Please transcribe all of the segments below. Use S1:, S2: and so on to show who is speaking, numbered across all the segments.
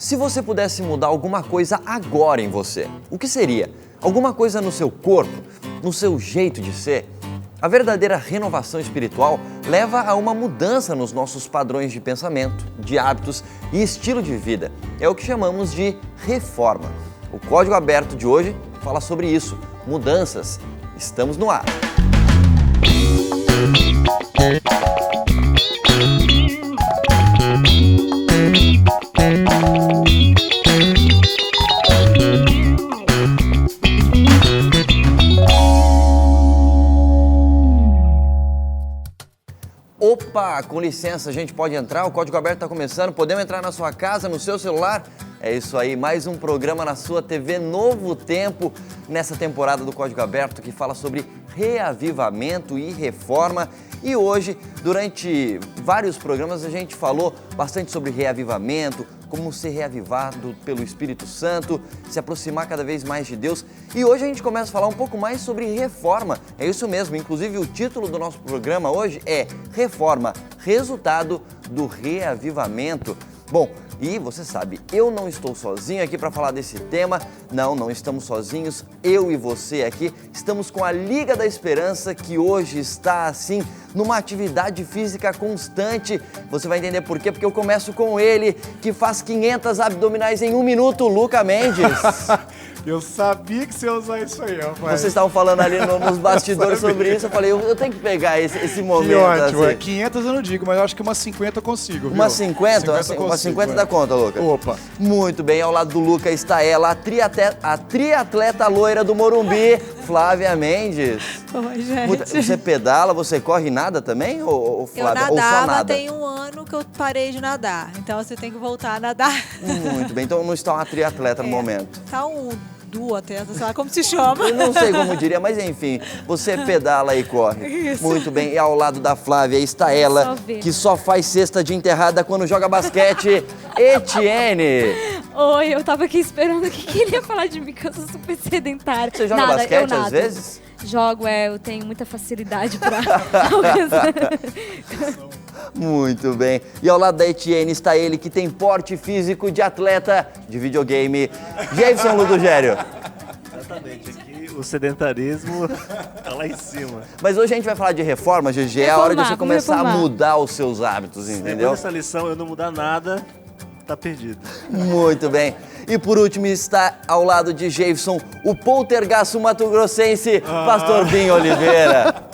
S1: Se você pudesse mudar alguma coisa agora em você, o que seria? Alguma coisa no seu corpo, no seu jeito de ser? A verdadeira renovação espiritual leva a uma mudança nos nossos padrões de pensamento, de hábitos e estilo de vida. É o que chamamos de reforma. O Código Aberto de hoje fala sobre isso, mudanças. Estamos no ar. Opa, com licença, a gente pode entrar? O Código Aberto está começando, podemos entrar na sua casa, no seu celular? É isso aí, mais um programa na sua TV Novo Tempo, nessa temporada do Código Aberto que fala sobre reavivamento e reforma. E hoje, durante vários programas, a gente falou bastante sobre reavivamento, como ser reavivado pelo Espírito Santo, se aproximar cada vez mais de Deus. E hoje a gente começa a falar um pouco mais sobre reforma. É isso mesmo, inclusive o título do nosso programa hoje é Reforma, resultado do reavivamento. Bom, e você sabe, eu não estou sozinho aqui para falar desse tema, não estamos sozinhos, eu e você aqui estamos com a Liga da Esperança, que hoje está assim, numa atividade física constante. Você vai entender por quê, porque eu começo com ele, que faz 500 abdominais em 1 minuto, Luca Mendes.
S2: Eu sabia que você ia usar isso aí, rapaz.
S1: Vocês estavam falando ali nos bastidores sobre isso, eu falei, eu tenho que pegar esse momento.
S2: Que ótimo,
S1: assim.
S2: 500 eu não digo, mas eu acho que umas 50 eu consigo, viu?
S1: Umas 50? Umas 50 dá conta, Luca?
S2: Opa.
S1: Muito bem, ao lado do Luca está ela, a triatleta loira do Morumbi, Flávia Mendes.
S3: Oi, gente.
S1: Você pedala, você corre e nada também, ou Flávia?
S3: Eu nadava,
S1: ou só nada?
S3: tem 1 ano que eu parei de nadar, então você tem que voltar a nadar.
S1: Muito bem, então não está uma triatleta no momento.
S3: Tá duatleta, sei lá como se chama.
S1: Eu não sei como diria, mas enfim, você pedala e corre.
S3: Isso.
S1: Muito bem, e ao lado da Flávia está ela, que só faz cesta de enterrada quando joga basquete, Etienne.
S4: Oi, eu tava aqui esperando o que ele ia falar de mim, que eu sou super sedentária.
S1: Você joga basquete às vezes?
S4: Jogo, eu tenho muita facilidade pra alcançar.
S1: Muito bem. E ao lado da Etienne está ele que tem porte físico de atleta de videogame, Jason Ludogério.
S5: Exatamente, aqui o sedentarismo tá lá em cima.
S1: Mas hoje a gente vai falar de reforma, GG, é a hora de você começar a mudar os seus hábitos, entendeu?
S5: Depois dessa lição eu não mudar nada, tá perdido.
S1: Muito bem. E por último está ao lado de Jason, o poltergaço mato-grossense, Pastor Binho Oliveira.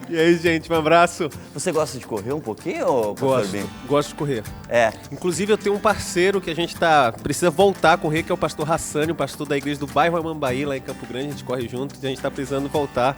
S6: E aí, gente, um abraço.
S1: Você gosta de correr um pouquinho, Pastor Binho?
S6: Gosto de correr.
S1: É.
S6: Inclusive, eu tenho um parceiro que a gente precisa voltar a correr, que é o pastor Hassani, o pastor da igreja do bairro Amambaí, lá em Campo Grande. A gente corre junto e a gente está precisando voltar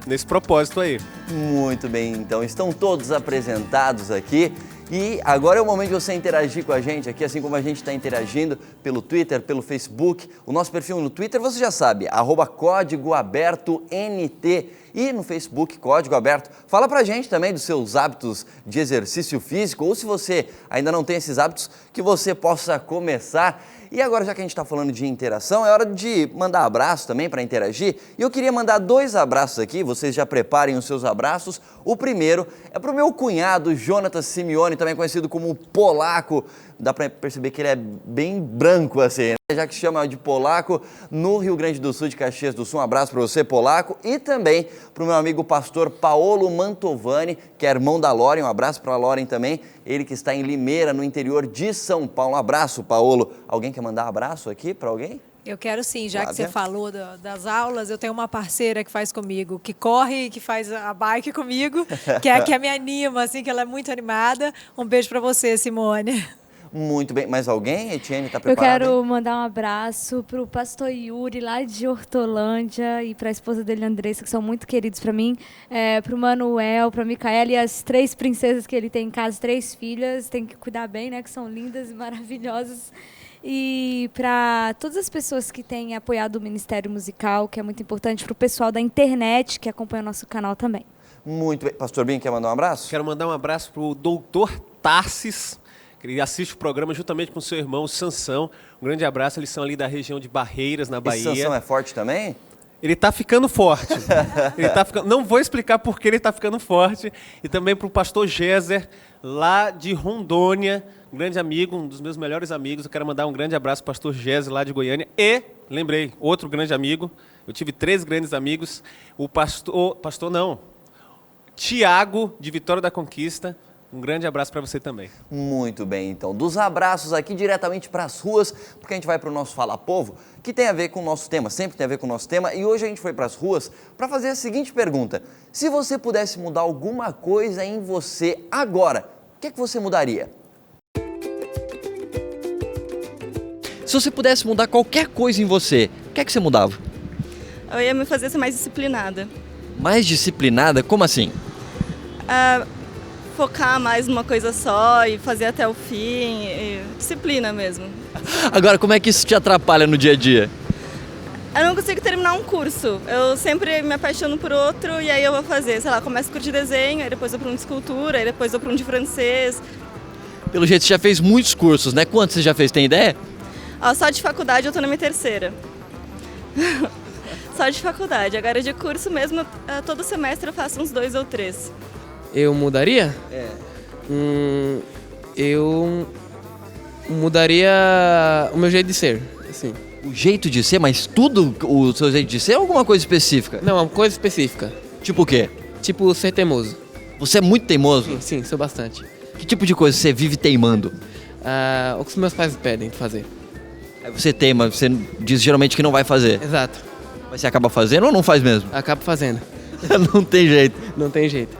S6: nesse propósito aí.
S1: Muito bem, então estão todos apresentados aqui. E agora é o momento de você interagir com a gente aqui, assim como a gente está interagindo pelo Twitter, pelo Facebook. O nosso perfil no Twitter, você já sabe, @CódigoAbertoNT. E no Facebook, Código Aberto. Fala pra gente também dos seus hábitos de exercício físico, ou se você ainda não tem esses hábitos, que você possa começar. E agora, já que a gente está falando de interação, é hora de mandar abraço também para interagir. E eu queria mandar 2 abraços aqui, vocês já preparem os seus abraços. O primeiro é para o meu cunhado, Jonatas Simeone, também conhecido como Polaco. Dá para perceber que ele é bem branco assim, né? Já que chama de Polaco, no Rio Grande do Sul, de Caxias do Sul. Um abraço para você, Polaco. E também para o meu amigo pastor Paolo Mantovani, que é irmão da Loren. Um abraço para a Loren também. Ele que está em Limeira, no interior de São Paulo. Um abraço, Paolo. Alguém quer mandar um abraço aqui para alguém?
S3: Eu quero sim, já
S1: Flávia?
S3: que você falou das aulas, eu tenho uma parceira que faz comigo, que corre, que faz a bike comigo, que me anima, assim, que ela é muito animada. Um beijo para você, Simone.
S1: Muito bem. Mais alguém? Etienne, está
S4: Eu
S1: preparada?
S4: quero mandar um abraço pro pastor Yuri, lá de Hortolândia, e pra esposa dele, Andressa, que são muito queridos pra mim, pro Manuel, pra Micaela e as 3 princesas que ele tem em casa, 3 filhas, tem que cuidar bem, né, que são lindas e maravilhosas. E para todas as pessoas que têm apoiado o Ministério Musical, que é muito importante, para o pessoal da internet que acompanha o nosso canal também.
S1: Muito bem. Pastor Binho, quer mandar um abraço?
S6: Quero mandar um abraço pro doutor Tarsis, que ele assiste o programa juntamente com seu irmão, Sansão. Um grande abraço, eles são ali da região de Barreiras, na Bahia.
S1: Esse Sansão é forte também?
S6: Ele tá ficando forte. Não vou explicar por que ele tá ficando forte. E também para o pastor Géser, lá de Rondônia, um grande amigo, um dos meus melhores amigos. Eu quero mandar um grande abraço para o pastor Gésio, lá de Goiânia. E, lembrei, outro grande amigo. Eu tive 3 grandes amigos. O pastor não, Tiago, de Vitória da Conquista. Um grande abraço para você também.
S1: Muito bem, então. Dos abraços aqui diretamente para as ruas, porque a gente vai para o nosso Fala Povo, que tem a ver com o nosso tema, sempre tem a ver com o nosso tema. E hoje a gente foi para as ruas para fazer a seguinte pergunta. Se você pudesse mudar alguma coisa em você agora, o que é que você mudaria? Se você pudesse mudar qualquer coisa em você, o que é que você mudava?
S7: Eu ia me fazer ser mais disciplinada.
S1: Mais disciplinada? Como assim?
S7: Focar mais numa coisa só e fazer até o fim. Disciplina mesmo.
S1: Agora, como é que isso te atrapalha no dia a dia?
S7: Eu não consigo terminar um curso. Eu sempre me apaixono por outro e aí eu vou fazer, sei lá, começo a curtir desenho, aí depois vou para um de escultura, aí depois vou para um de francês.
S1: Pelo jeito, você já fez muitos cursos, né? Quantos você já fez? Tem ideia?
S7: Só de faculdade eu tô na minha 3ª. Só de faculdade. Agora de curso mesmo, todo semestre eu faço uns 2 ou 3.
S8: Eu mudaria? Eu mudaria o meu jeito de ser, assim.
S1: O jeito de ser, mas tudo o seu jeito de ser ou alguma coisa específica?
S8: Não, uma coisa específica.
S1: Tipo o quê?
S8: Tipo, ser teimoso.
S1: Você é muito teimoso?
S8: Sim, sou bastante.
S1: Que tipo de coisa você vive teimando?
S8: O que os meus pais pedem pra fazer.
S1: Aí você teima, você diz geralmente que não vai fazer.
S8: Exato.
S1: Mas você acaba fazendo ou não faz mesmo?
S8: Acabo fazendo.
S1: Não tem jeito.
S8: Não tem jeito.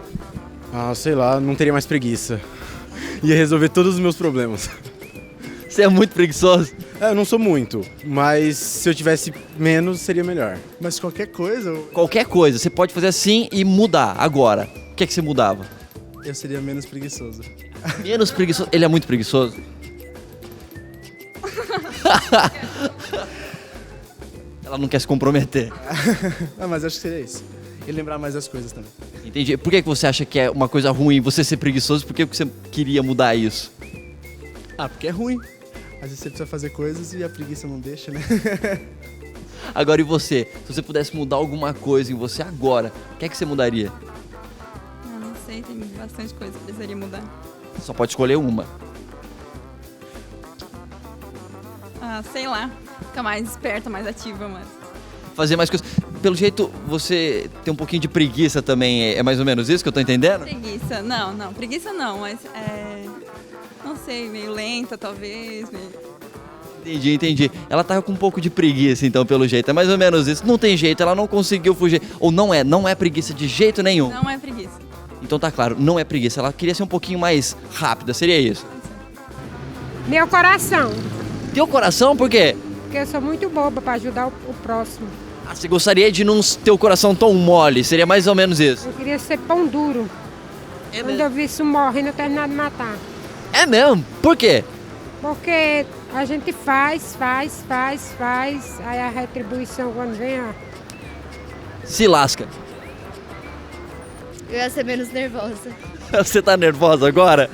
S2: Sei lá, não teria mais preguiça. Ia resolver todos os meus problemas.
S1: Você é muito preguiçoso?
S2: Eu não sou muito, mas se eu tivesse menos, seria melhor. Mas qualquer coisa,
S1: Qualquer coisa, você pode fazer assim e mudar agora. O que é que você mudava?
S2: eu seria menos preguiçoso.
S1: Menos preguiçoso. Ele é muito preguiçoso? Ela não quer se comprometer.
S2: Mas acho que seria isso. E lembrar mais das coisas também.
S1: Entendi. Por que você acha que é uma coisa ruim você ser preguiçoso? Por que você queria mudar isso?
S2: Porque é ruim. Às vezes você precisa fazer coisas e a preguiça não deixa, né?
S1: Agora, e você? Se você pudesse mudar alguma coisa em você agora, o que é que você mudaria?
S7: Não sei, tem bastante coisa que precisaria mudar.
S1: Só pode escolher uma.
S7: Sei lá, ficar mais esperta, mais ativa, mas...
S1: Fazer mais coisas. Pelo jeito, você tem um pouquinho de preguiça também. É mais ou menos isso que eu tô entendendo?
S7: Preguiça, não, preguiça não, mas não sei, meio lenta talvez,
S1: Entendi. Ela tá com um pouco de preguiça, então, pelo jeito. É mais ou menos isso. Não tem jeito, ela não conseguiu fugir. Ou não é preguiça de jeito nenhum.
S7: Não é preguiça.
S1: Então tá claro, não é preguiça. Ela queria ser um pouquinho mais rápida, seria isso?
S9: Meu coração,
S1: Teu coração, por quê?
S9: porque eu sou muito boba para ajudar o próximo.
S1: Você gostaria de não ter o coração tão mole, seria mais ou menos isso.
S9: Eu queria ser pão duro. Quando eu vi isso morrendo, eu terminava de matar.
S1: É mesmo? Por quê?
S9: Porque a gente faz, aí a retribuição quando vem, ó.
S1: Se lasca.
S4: Eu ia ser menos nervosa.
S1: Você tá nervosa agora?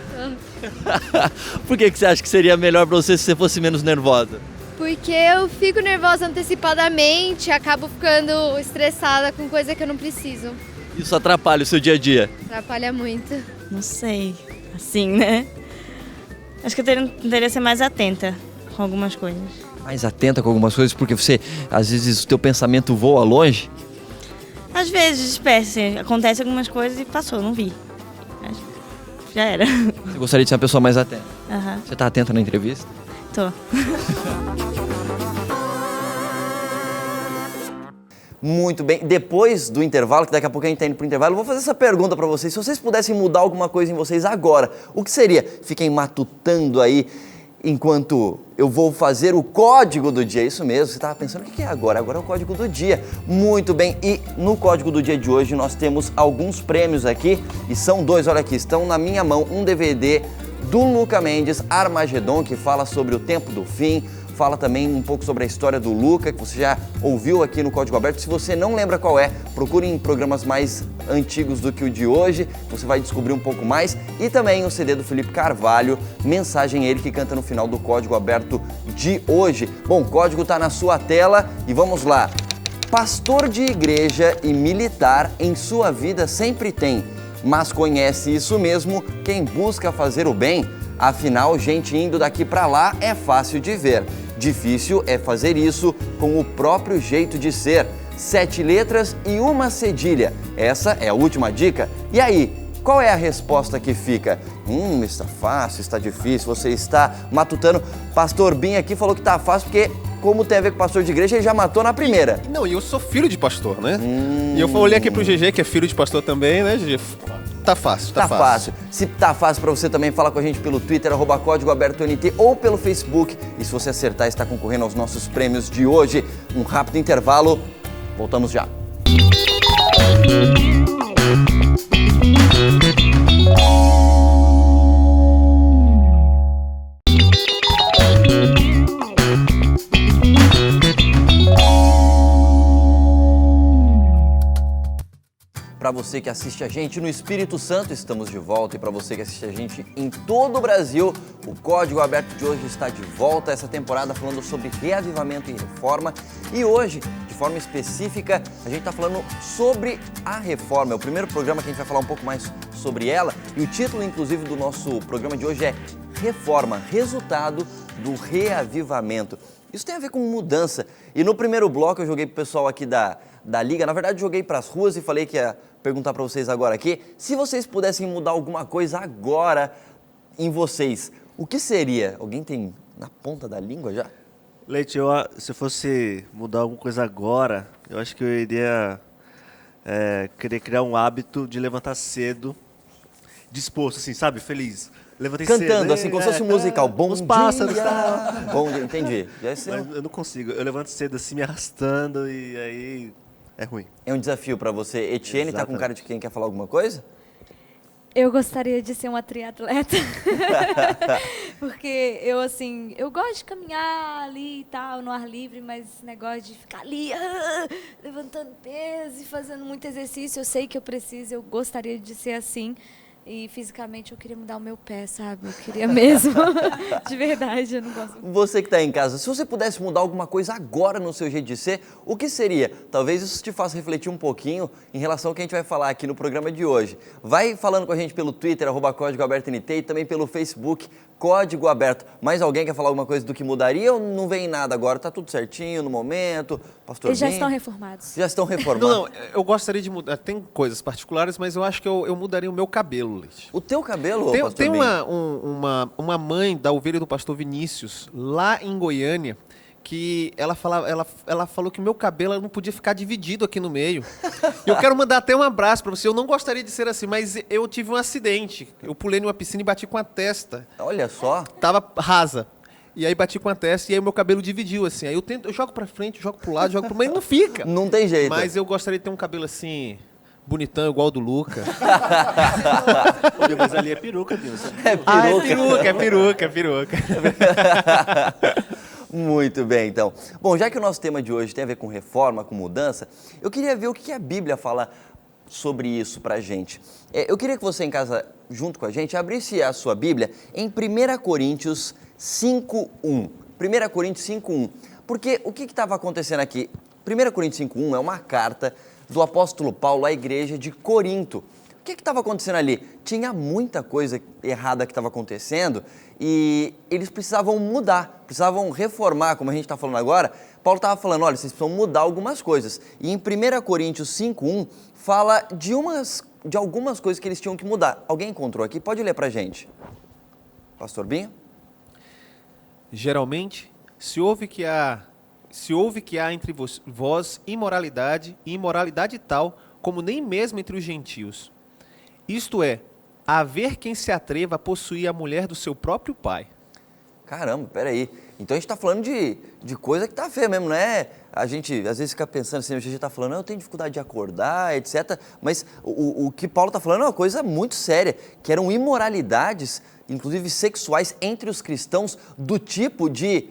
S1: Por que você acha que seria melhor pra você se você fosse menos nervosa?
S4: Porque eu fico nervosa antecipadamente, acabo ficando estressada com coisa que eu não preciso.
S1: Isso atrapalha o seu dia a dia.
S4: Atrapalha muito.
S7: Não sei, assim, né? Acho que eu teria que ser mais atenta com algumas coisas.
S1: Mais atenta com algumas coisas, porque você, às vezes, o teu pensamento voa longe.
S7: Às vezes, espécie, acontece algumas coisas e passou, não vi. Já era.
S1: Você gostaria de ser uma pessoa mais atenta.
S7: Aham,
S1: Você tá atenta na entrevista?
S7: tô.
S1: Muito bem. Depois do intervalo, que daqui a pouco a gente tá indo pro intervalo, eu vou fazer essa pergunta pra vocês. Se vocês pudessem mudar alguma coisa em vocês agora, o que seria? Fiquem matutando aí enquanto eu vou fazer o código do dia. Isso mesmo, você estava pensando, o que é agora? Agora é o código do dia. Muito bem, e no código do dia de hoje nós temos alguns prêmios aqui, e são 2, olha aqui, estão na minha mão, um DVD do Luca Mendes, Armagedon, que fala sobre o tempo do fim, fala também um pouco sobre a história do Luca, que você já ouviu aqui no Código Aberto. Se você não lembra qual é, procure em programas mais antigos do que o de hoje, você vai descobrir um pouco mais. E também o CD do Felipe Carvalho, Mensagem, ele que canta no final do Código Aberto de hoje. Bom, o código está na sua tela e vamos lá. Pastor de igreja e militar em sua vida sempre tem, mas conhece isso mesmo quem busca fazer o bem. Afinal, gente indo daqui para lá é fácil de ver. Difícil é fazer isso com o próprio jeito de ser. 7 letras e uma cedilha. Essa é a última dica. E aí, qual é a resposta que fica? Está fácil, está difícil, você está matutando. Pastor Bin aqui falou que está fácil porque, como tem a ver com pastor de igreja, ele já matou na primeira.
S6: Não, e eu sou filho de pastor, né? E eu olhei aqui pro GG, que é filho de pastor também, né, GG? Tá fácil, tá fácil.
S1: Se tá fácil para você também, fala com a gente pelo Twitter, @códigoabertoNT ou pelo Facebook. E se você acertar, está concorrendo aos nossos prêmios de hoje. Um rápido intervalo, voltamos já. Para você que assiste a gente no Espírito Santo, estamos de volta. E para você que assiste a gente em todo o Brasil, o Código Aberto de hoje está de volta. Essa temporada falando sobre reavivamento e reforma. E hoje, de forma específica, a gente está falando sobre a reforma. É o primeiro programa que a gente vai falar um pouco mais sobre ela. E o título, inclusive, do nosso programa de hoje é Reforma, resultado do reavivamento. Isso tem a ver com mudança. E no primeiro bloco eu joguei para o pessoal aqui da Liga, na verdade joguei para as ruas e falei que ia perguntar para vocês agora aqui, se vocês pudessem mudar alguma coisa agora em vocês, o que seria? Alguém tem na ponta da língua já?
S5: Leite, se eu fosse mudar alguma coisa agora, eu acho que eu iria querer criar um hábito de levantar cedo, disposto, assim, sabe, feliz. Levantei
S1: cantando,
S5: cedo,
S1: assim, como se fosse um musical. Bom
S5: os
S1: dia!
S5: Pássaros, tá?
S1: Bom dia, entendi.
S5: Mas eu não consigo, eu levanto cedo assim, me arrastando e aí é ruim.
S1: É um desafio para você. Etienne, tá com cara de quem quer falar alguma coisa?
S4: Eu gostaria de ser uma triatleta. Porque eu gosto de caminhar ali e tal, no ar livre, mas esse negócio de ficar ali, levantando peso e fazendo muito exercício, eu sei que eu gostaria de ser assim. E fisicamente eu queria mudar o meu pé, sabe? Eu queria mesmo. De verdade, eu não gosto.
S1: Você que está em casa, se você pudesse mudar alguma coisa agora no seu jeito de ser, o que seria? Talvez isso te faça refletir um pouquinho em relação ao que a gente vai falar aqui no programa de hoje. Vai falando com a gente pelo Twitter, @códigoabertoNT e também pelo Facebook, Código Aberto. Mais alguém quer falar alguma coisa do que mudaria ou não vem nada agora? Tá tudo certinho no momento? Pastor
S4: Eles já
S1: Bin?
S4: estão reformados.
S1: Já estão reformados?
S6: Não, eu gostaria de mudar. Tem coisas particulares, mas eu acho que eu mudaria o meu cabelo, Leite.
S1: O teu cabelo,
S6: Tem
S1: Pastor Bin?
S6: uma mãe da ovelha do pastor Vinícius, lá em Goiânia, que ela falou que o meu cabelo não podia ficar dividido aqui no meio. Eu quero mandar até um abraço para você. Eu não gostaria de ser assim, mas eu tive um acidente. Eu pulei numa piscina e bati com a testa.
S1: Olha só.
S6: Tava rasa. E aí bati com a testa e aí o meu cabelo dividiu, assim. Aí eu jogo pra frente, jogo pro lado, jogo pro meio, não fica.
S1: Não tem jeito.
S6: Mas eu gostaria de ter um cabelo assim, bonitão, igual o do Luca.
S5: Mas ali é peruca, Deus.
S6: É peruca.
S1: Muito bem, então. Bom, já que o nosso tema de hoje tem a ver com reforma, com mudança, eu queria ver o que a Bíblia fala sobre isso pra gente. Eu queria que você em casa, junto com a gente, abrisse a sua Bíblia em 1 Coríntios 5:1. 1 Coríntios 5:1. Porque o que estava acontecendo aqui? 1 Coríntios 5:1 é uma carta do apóstolo Paulo à igreja de Corinto. O que estava acontecendo ali? Tinha muita coisa errada que estava acontecendo e eles precisavam mudar, precisavam reformar, como a gente está falando agora. Paulo estava falando, olha, vocês precisam mudar algumas coisas. E em 1 Coríntios 5:1 fala de algumas coisas que eles tinham que mudar. Alguém encontrou aqui? Pode ler para a gente. Pastor Binho?
S6: Geralmente, se ouve que há entre vós imoralidade, e imoralidade tal, como nem mesmo entre os gentios. Isto é, haver quem se atreva a possuir a mulher do seu próprio pai.
S1: Caramba, peraí. Então a gente está falando de coisa que está feia mesmo, não é? A gente às vezes fica pensando assim, a gente está falando, eu tenho dificuldade de acordar, etc. Mas o que Paulo está falando é uma coisa muito séria, que eram imoralidades, inclusive sexuais, entre os cristãos, do tipo de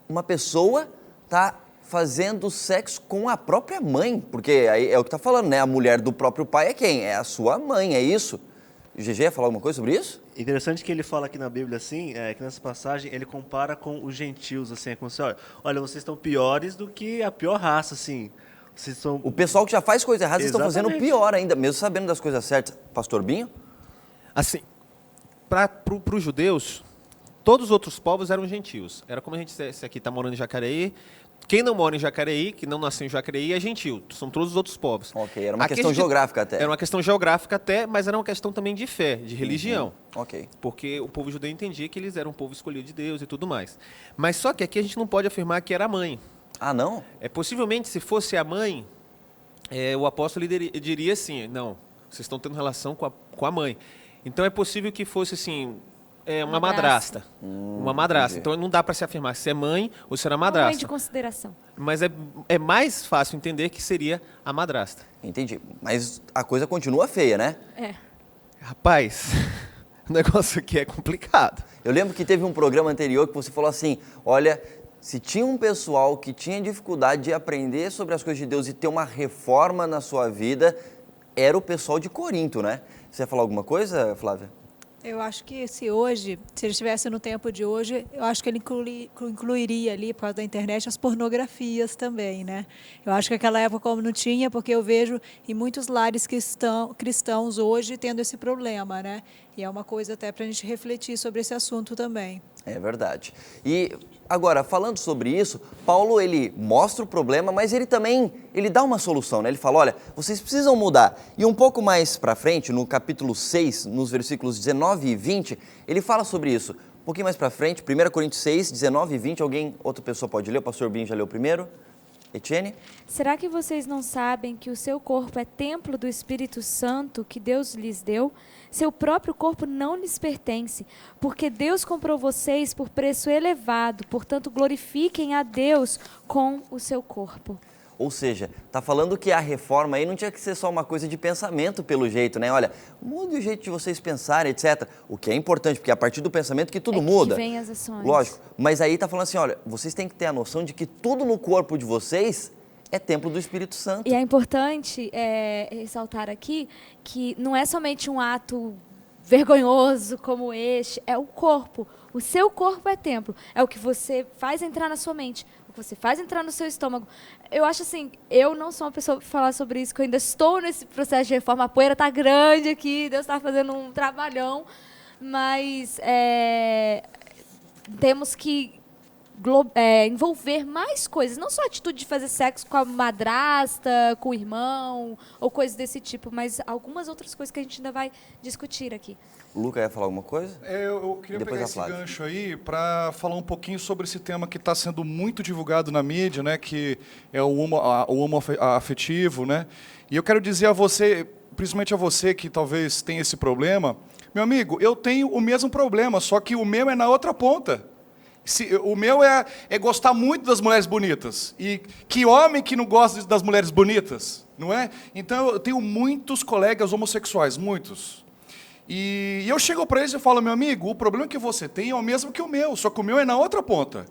S1: uma pessoa tá fazendo sexo com a própria mãe, porque aí é o que está falando, né? A mulher do próprio pai é quem? É a sua mãe, é isso? O GG ia falar alguma coisa sobre isso?
S5: Interessante que ele fala aqui na Bíblia, assim, que nessa passagem ele compara com os gentios, assim, é como se, olha, vocês estão piores do que a pior raça, assim. Vocês são...
S1: O pessoal que já faz coisas erradas estão fazendo
S5: Exatamente.
S1: pior ainda, mesmo sabendo das coisas certas. Pastor Binho?
S6: Assim, para os judeus, todos os outros povos eram gentios. Era como a gente dissesse aqui, está morando em Jacareí. Quem não mora em Jacareí, que não nasceu em Jacareí, é gentil. São todos os outros povos.
S1: Ok, era uma questão geográfica até.
S6: Era uma questão geográfica até, mas era uma questão também de fé, de religião.
S1: Ok.
S6: Porque o povo judeu entendia que eles eram um povo escolhido de Deus e tudo mais. Mas só que aqui a gente não pode afirmar que era a mãe.
S1: Ah, não?
S6: Possivelmente, se fosse a mãe, o apóstolo diria assim, não, vocês estão tendo relação com a mãe. Então é possível que fosse assim... uma madrasta. Uma madrasta.
S1: Entendi.
S6: Então não dá para se afirmar se é mãe ou se era
S4: Uma
S6: madrasta.
S4: mãe de consideração.
S6: Mas é mais fácil entender que seria a madrasta.
S1: Entendi. Mas a coisa continua feia, né?
S6: Rapaz, o negócio aqui é complicado.
S1: Eu lembro que teve um programa anterior que você falou assim, olha, se tinha um pessoal que tinha dificuldade de aprender sobre as coisas de Deus e ter uma reforma na sua vida, era o pessoal de Corinto, né? Você ia falar alguma coisa, Flávia?
S3: Eu acho que se ele estivesse no tempo de hoje, eu acho que ele incluiria ali, por causa da internet, as pornografias também, né? Eu acho que naquela época como não tinha, porque eu vejo em muitos lares cristãos hoje tendo esse problema, né? E é uma coisa até para a gente refletir sobre esse assunto também.
S1: É verdade. E agora, falando sobre isso, Paulo, ele mostra o problema, mas ele dá uma solução, né? Ele fala, olha, vocês precisam mudar. E um pouco mais para frente, no capítulo 6, nos versículos 19 e 20, ele fala sobre isso. Um pouquinho mais para frente, 1 Coríntios 6, 19 e 20, outra pessoa pode ler? O pastor Binho já leu primeiro? Etienne?
S4: Será que vocês não sabem que o seu corpo é templo do Espírito Santo que Deus lhes deu? Seu próprio corpo não lhes pertence, porque Deus comprou vocês por preço elevado, portanto glorifiquem a Deus com o seu corpo.
S1: Ou seja, está falando que a reforma aí não tinha que ser só uma coisa de pensamento pelo jeito, né? Olha, mude o jeito de vocês pensarem, etc. O que é importante, porque é a partir do pensamento que tudo muda.
S4: Que vem as ações.
S1: Lógico, mas aí está falando assim, olha, vocês têm que ter a noção de que tudo no corpo de vocês é templo do Espírito Santo.
S4: E é importante ressaltar aqui que não é somente um ato vergonhoso como este, é o corpo. O seu corpo é templo. É o que você faz entrar na sua mente, o que você faz entrar no seu estômago. Eu acho assim, eu não sou uma pessoa para falar sobre isso, que eu ainda estou nesse processo de reforma. A poeira está grande aqui, Deus está fazendo um trabalhão, mas temos que envolver mais coisas, não só a atitude de fazer sexo com a madrasta, com o irmão, ou coisas desse tipo, mas algumas outras coisas que a gente ainda vai discutir aqui.
S1: O Luca ia falar alguma coisa?
S10: Eu queria
S1: Depois
S10: pegar
S1: a
S10: esse
S1: Flávia.
S10: gancho aí para falar um pouquinho sobre esse tema que está sendo muito divulgado na mídia, né, que é o homoafetivo, né? E eu quero dizer a você, principalmente a você que talvez tenha esse problema, meu amigo, eu tenho o mesmo problema, só que o meu é na outra ponta. O meu é gostar muito das mulheres bonitas. E que homem que não gosta das mulheres bonitas, não é? Então eu tenho muitos colegas homossexuais, muitos. E eu chego para eles e falo, meu amigo, o problema que você tem é o mesmo que o meu, só que o meu é na outra ponta.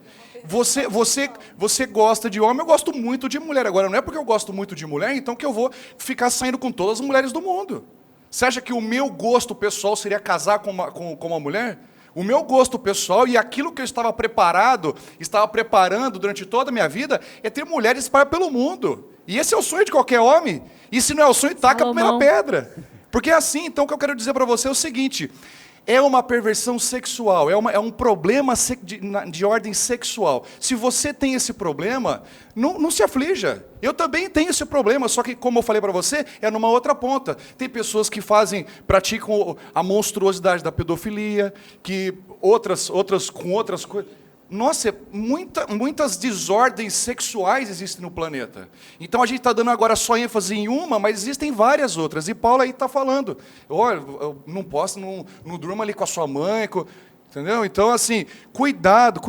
S10: Você gosta de homem, eu gosto muito de mulher. Agora, não é porque eu gosto muito de mulher, então que eu vou ficar saindo com todas as mulheres do mundo. Você acha que o meu gosto pessoal seria casar com uma mulher? O meu gosto pessoal e aquilo que eu estava preparando durante toda a minha vida é ter mulheres espalhadas pelo mundo. E esse é o sonho de qualquer homem. E se não é o sonho, taca a primeira pedra. Porque é assim, então, o que eu quero dizer para você é o seguinte, é uma perversão sexual, é um problema de ordem sexual. Se você tem esse problema, não se aflija. Eu também tenho esse problema, só que, como eu falei para você, é numa outra ponta. Tem pessoas que praticam a monstruosidade da pedofilia, que outras com outras coisas. Nossa, muitas desordens sexuais existem no planeta. Então a gente está dando agora só ênfase em uma, mas existem várias outras. E Paulo aí está falando, olha, eu não posso, não durma ali com a sua mãe, entendeu? Então, assim, cuidado.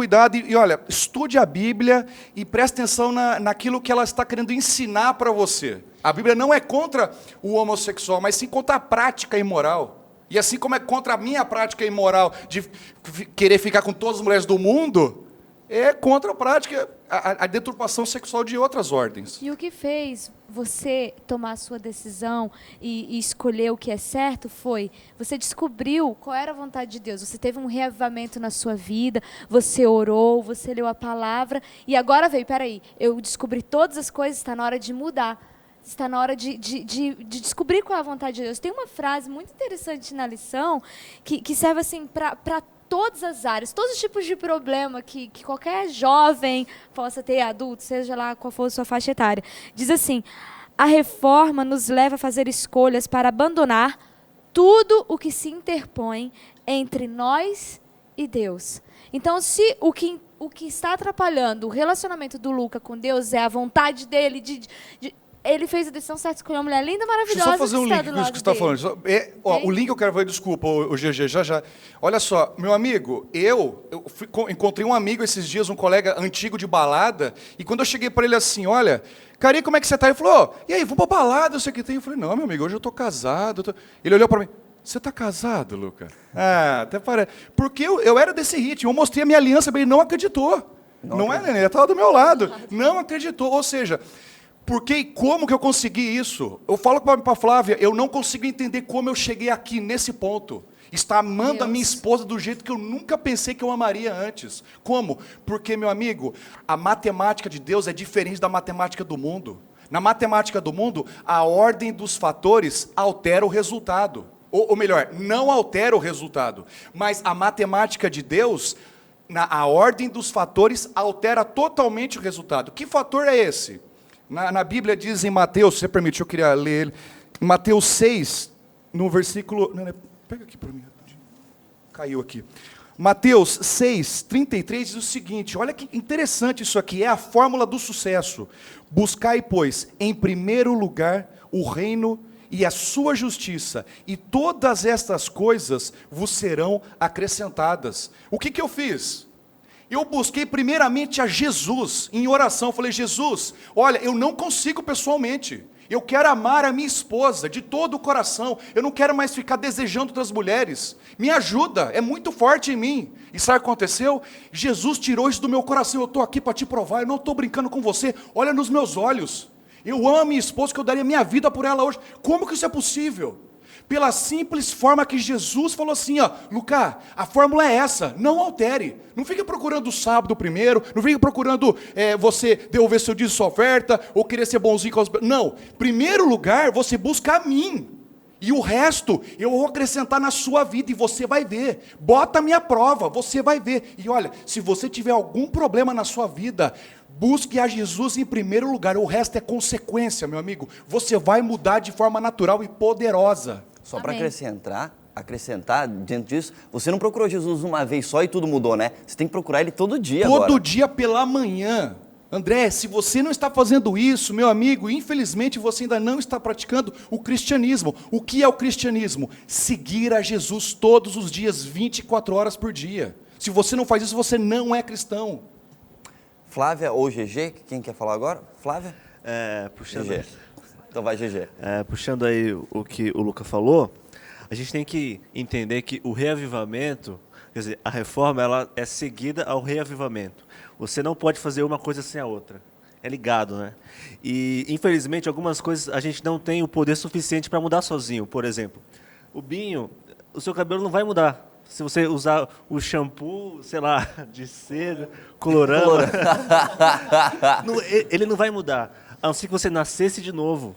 S10: E olha, estude a Bíblia e preste atenção naquilo que ela está querendo ensinar para você. A Bíblia não é contra o homossexual, mas sim contra a prática imoral. E assim como é contra a minha prática imoral de querer ficar com todas as mulheres do mundo, é contra a prática, a deturpação sexual de outras ordens.
S4: E o que fez você tomar a sua decisão e escolher o que é certo foi, você descobriu qual era a vontade de Deus, você teve um reavivamento na sua vida, você orou, você leu a palavra, e agora veio, peraí, eu descobri todas as coisas, está na hora de mudar. está na hora de descobrir qual é a vontade de Deus. Tem uma frase muito interessante na lição que serve assim para todas as áreas, todos os tipos de problema que qualquer jovem possa ter, adulto, seja lá qual for a sua faixa etária. Diz assim: a reforma nos leva a fazer escolhas para abandonar tudo o que se interpõe entre nós e Deus. Então, se o que está atrapalhando o relacionamento do Luca com Deus é a vontade dele ele fez a decisão certa, escolheu uma mulher linda, maravilhosa.
S10: Deixa eu só fazer um link com isso que você está falando. O link eu quero ver, desculpa, o GG, já. Olha só, meu amigo, encontrei um amigo esses dias, um colega antigo de balada, e quando eu cheguei para ele assim, olha, Carinha, como é que você tá? Ele falou, e aí, vamos pra balada, eu sei que tem. Eu falei, não, meu amigo, hoje eu tô casado. Ele olhou para mim, você tá casado, Luca? Até parece. Porque eu era desse ritmo, eu mostrei a minha aliança, mas ele não acreditou. Não é, Nenê? Ele estava do meu lado. Não acreditou, ou seja... Porque como que eu consegui isso? Eu falo para a Flávia, eu não consigo entender como eu cheguei aqui nesse ponto. Está amando a minha esposa do jeito que eu nunca pensei que eu amaria antes. Como? Porque, meu amigo, a matemática de Deus é diferente da matemática do mundo. Na matemática do mundo, a ordem dos fatores altera o resultado. Ou melhor, não altera o resultado. Mas a matemática de Deus, a ordem dos fatores altera totalmente o resultado. Que fator é esse? Na Bíblia diz em Mateus, se você permite, eu queria ler ele. Em Mateus 6, no versículo... Pega aqui para mim. Caiu aqui. Mateus 6, 33 diz o seguinte, olha que interessante isso aqui, é a fórmula do sucesso. Buscai, pois, em primeiro lugar o reino e a sua justiça, e todas estas coisas vos serão acrescentadas. O que eu fiz? Eu busquei primeiramente a Jesus em oração. Eu falei, Jesus, olha, eu não consigo pessoalmente. Eu quero amar a minha esposa de todo o coração. Eu não quero mais ficar desejando outras mulheres. Me ajuda, é muito forte em mim. E sabe o que aconteceu? Jesus tirou isso do meu coração. Eu estou aqui para te provar, eu não estou brincando com você. Olha nos meus olhos. Eu amo a minha esposa, que eu daria minha vida por ela hoje. Como que isso é possível? Pela simples forma que Jesus falou assim, ó, Lucas, a fórmula é essa, não altere. Não fique procurando o sábado primeiro, não fique procurando você devolver seu dízimo, sua oferta, ou querer ser bonzinho com as... Não, primeiro lugar, você busca a mim. E o resto, eu vou acrescentar na sua vida, e você vai ver. Bota a minha prova, você vai ver. E olha, se você tiver algum problema na sua vida, busque a Jesus em primeiro lugar, o resto é consequência, meu amigo. Você vai mudar de forma natural e poderosa.
S1: Só para acrescentar diante disso, você não procurou Jesus uma vez só e tudo mudou, né? Você tem que procurar Ele todo dia agora.
S10: Todo dia pela manhã. André, se você não está fazendo isso, meu amigo, infelizmente você ainda não está praticando o cristianismo. O que é o cristianismo? Seguir a Jesus todos os dias, 24 horas por dia. Se você não faz isso, você não é cristão.
S1: Flávia ou GG, quem quer falar agora? Flávia?
S5: Puxando...
S1: GG. Então vai, GG.
S5: Puxando aí o que o Luca falou, a gente tem que entender que o reavivamento, quer dizer, a reforma, ela é seguida ao reavivamento. Você não pode fazer uma coisa sem a outra. É ligado, né? E, infelizmente, algumas coisas a gente não tem o poder suficiente para mudar sozinho. Por exemplo, o Binho, o seu cabelo não vai mudar. Se você usar o shampoo, sei lá, de seda, colorama, ele não vai mudar. A não ser que você nascesse de novo.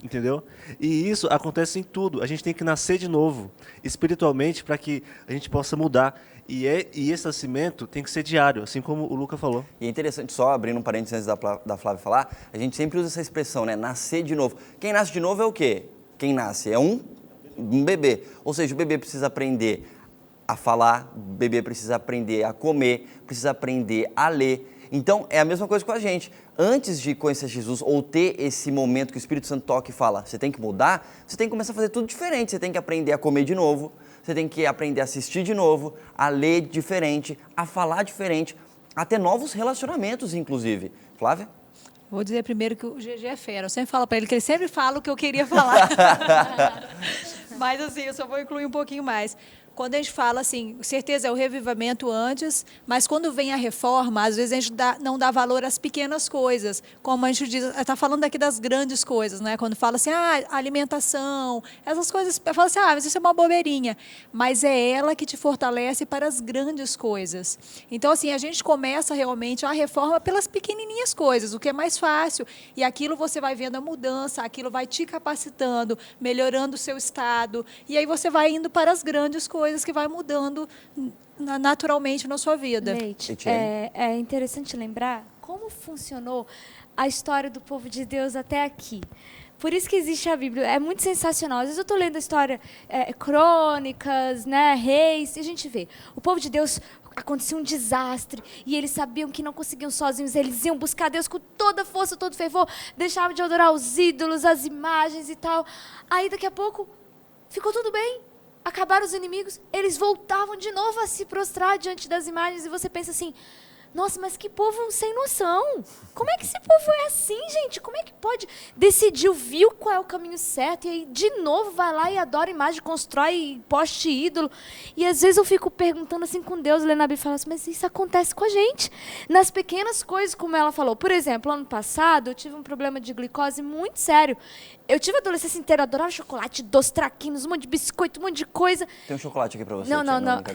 S5: Entendeu? E isso acontece em tudo. A gente tem que nascer de novo, espiritualmente, para que a gente possa mudar. E esse nascimento tem que ser diário, assim como o Luca falou.
S1: E é interessante, só abrindo um parênteses antes da Flávia falar, a gente sempre usa essa expressão, né? Nascer de novo. Quem nasce de novo é o quê? Quem nasce é um bebê. Ou seja, o bebê precisa aprender a falar, o bebê precisa aprender a comer, precisa aprender a ler. Então, é a mesma coisa com a gente. Antes de conhecer Jesus ou ter esse momento que o Espírito Santo toca e fala, você tem que mudar, você tem que começar a fazer tudo diferente. Você tem que aprender a comer de novo, você tem que aprender a assistir de novo, a ler diferente, a falar diferente, a ter novos relacionamentos, inclusive. Flávia?
S3: Vou dizer primeiro que o GG é fera. Eu sempre falo para ele que ele sempre fala o que eu queria falar. Mas assim, eu só vou incluir um pouquinho mais. quando a gente fala assim, certeza é o revivamento antes, mas quando vem a reforma, às vezes a gente não dá valor às pequenas coisas, como a gente diz, está falando aqui das grandes coisas, né? Quando fala assim, alimentação, essas coisas, fala assim, mas isso é uma bobeirinha, mas é ela que te fortalece para as grandes coisas. Então, assim, a gente começa realmente a reforma pelas pequenininhas coisas, o que é mais fácil, e aquilo você vai vendo a mudança, aquilo vai te capacitando, melhorando o seu estado, e aí você vai indo para as grandes coisas que vai mudando naturalmente na sua vida.
S4: Leite, é interessante lembrar como funcionou a história do povo de Deus até aqui. Por isso que existe a Bíblia. É muito sensacional. Às vezes eu estou lendo a história, crônicas, né, reis, e a gente vê. O povo de Deus, acontecia um desastre, e eles sabiam que não conseguiam sozinhos, eles iam buscar Deus com toda a força, todo fervor, deixavam de adorar os ídolos, as imagens e tal. Aí daqui a pouco, ficou tudo bem. Acabaram os inimigos, eles voltavam de novo a se prostrar diante das imagens, e você pensa assim, nossa, mas que povo sem noção. Como é que esse povo é assim, gente? Como é que pode? Decidiu, viu qual é o caminho certo, e aí de novo vai lá e adora imagem, constrói poste ídolo. E às vezes eu fico perguntando assim com Deus, lendo a Bíblia, e falo assim, mas isso acontece com a gente. Nas pequenas coisas, como ela falou. Por exemplo, ano passado eu tive um problema de glicose muito sério. Eu tive a adolescência inteira, adorava chocolate, doce, traquinas, um monte de biscoito, um monte de coisa.
S1: Tem um chocolate aqui pra você.
S4: Não.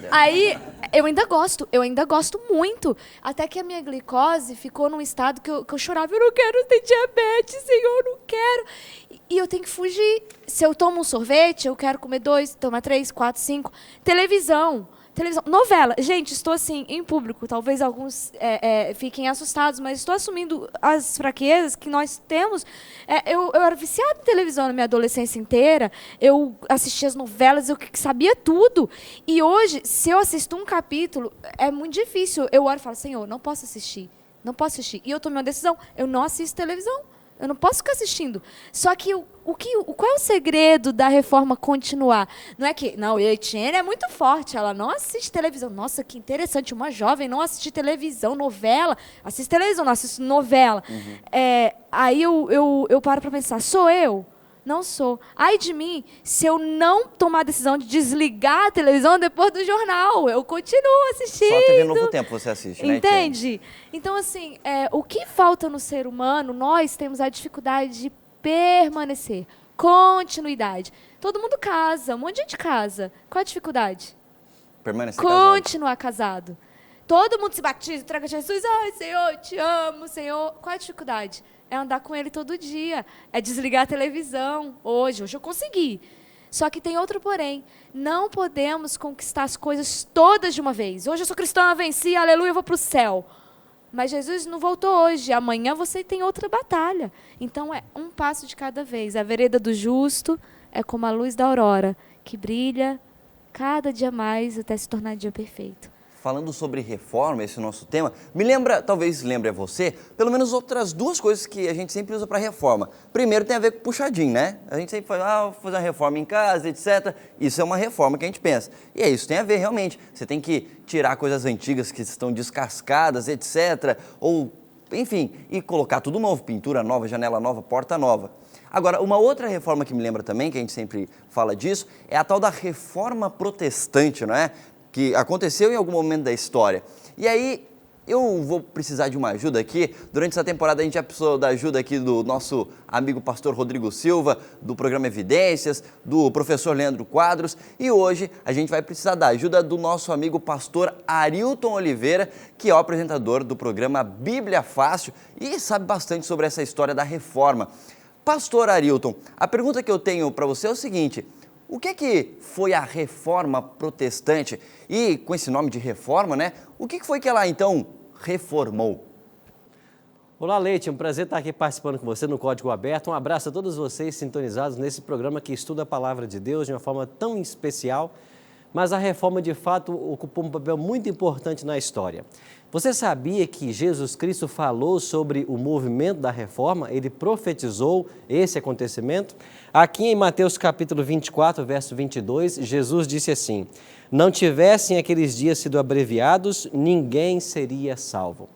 S4: Aí, eu ainda gosto muito. Até que a minha glicose ficou num estado que eu chorava, eu não quero ter diabetes, Senhor, eu não quero. E eu tenho que fugir. Se eu tomo um sorvete, eu quero comer 2, tomar 3, 4, 5. Televisão, novela. Gente, estou assim, em público, talvez alguns fiquem assustados, mas estou assumindo as fraquezas que nós temos. Eu era viciada em televisão na minha adolescência inteira, eu assistia as novelas, eu sabia tudo. E hoje, se eu assisto um capítulo, é muito difícil. Eu olho e falo, Senhor, não posso assistir. E eu tomei uma decisão, eu não assisto televisão. Eu não posso ficar assistindo. Só que qual é o segredo da reforma continuar? Não é que, não, a Etienne é muito forte, ela não assiste televisão. Nossa, que interessante, uma jovem não assiste televisão, novela. Assiste televisão, não assiste novela. Uhum. Aí eu paro para pensar, sou eu? Não sou. Ai de mim, se eu não tomar a decisão de desligar a televisão depois do jornal, eu continuo assistindo.
S1: Só a TV Novo Tempo você assiste, né?
S4: Entende? Então, assim, o que falta no ser humano, nós temos a dificuldade de permanecer. Continuidade. Todo mundo casa, um monte de gente casa. Qual a dificuldade?
S1: Permanecer
S4: Continuar casado. Todo mundo se batiza, entrega a Jesus. Ai, Senhor, te amo, Senhor. Qual a dificuldade? É andar com ele todo dia, é desligar a televisão. Hoje eu consegui. Só que tem outro porém. Não podemos conquistar as coisas todas de uma vez. Hoje eu sou cristã, venci, aleluia, eu vou para o céu. Mas Jesus não voltou hoje. Amanhã você tem outra batalha. Então é um passo de cada vez. A vereda do justo é como a luz da aurora, que brilha cada dia mais até se tornar dia perfeito.
S1: Falando sobre reforma, esse nosso tema, me lembra, talvez lembre a você, pelo menos outras duas coisas que a gente sempre usa para reforma. Primeiro tem a ver com puxadinho, né? A gente sempre fala, vou fazer uma reforma em casa, etc. Isso é uma reforma que a gente pensa. E isso tem a ver realmente. Você tem que tirar coisas antigas que estão descascadas, etc. Ou, enfim, e colocar tudo novo, pintura nova, janela nova, porta nova. Agora, uma outra reforma que me lembra também, que a gente sempre fala disso, é a tal da reforma protestante, não é? Que aconteceu em algum momento da história. E aí, eu vou precisar de uma ajuda aqui. Durante essa temporada, a gente já precisou da ajuda aqui do nosso amigo pastor Rodrigo Silva, do programa Evidências, do professor Leandro Quadros, e hoje a gente vai precisar da ajuda do nosso amigo pastor Arilton Oliveira, que é o apresentador do programa Bíblia Fácil e sabe bastante sobre essa história da reforma. Pastor Arilton, a pergunta que eu tenho para você é o seguinte: o que foi a reforma protestante? E com esse nome de reforma, né? O que foi que ela então reformou?
S11: Olá, Leite, é um prazer estar aqui participando com você no Código Aberto. Um abraço a todos vocês sintonizados nesse programa que estuda a Palavra de Deus de uma forma tão especial. Mas a reforma, de fato, ocupou um papel muito importante na história. Você sabia que Jesus Cristo falou sobre o movimento da reforma? Ele profetizou esse acontecimento? Aqui em Mateus capítulo 24, verso 22, Jesus disse assim: não tivessem aqueles dias sido abreviados, ninguém seria salvo.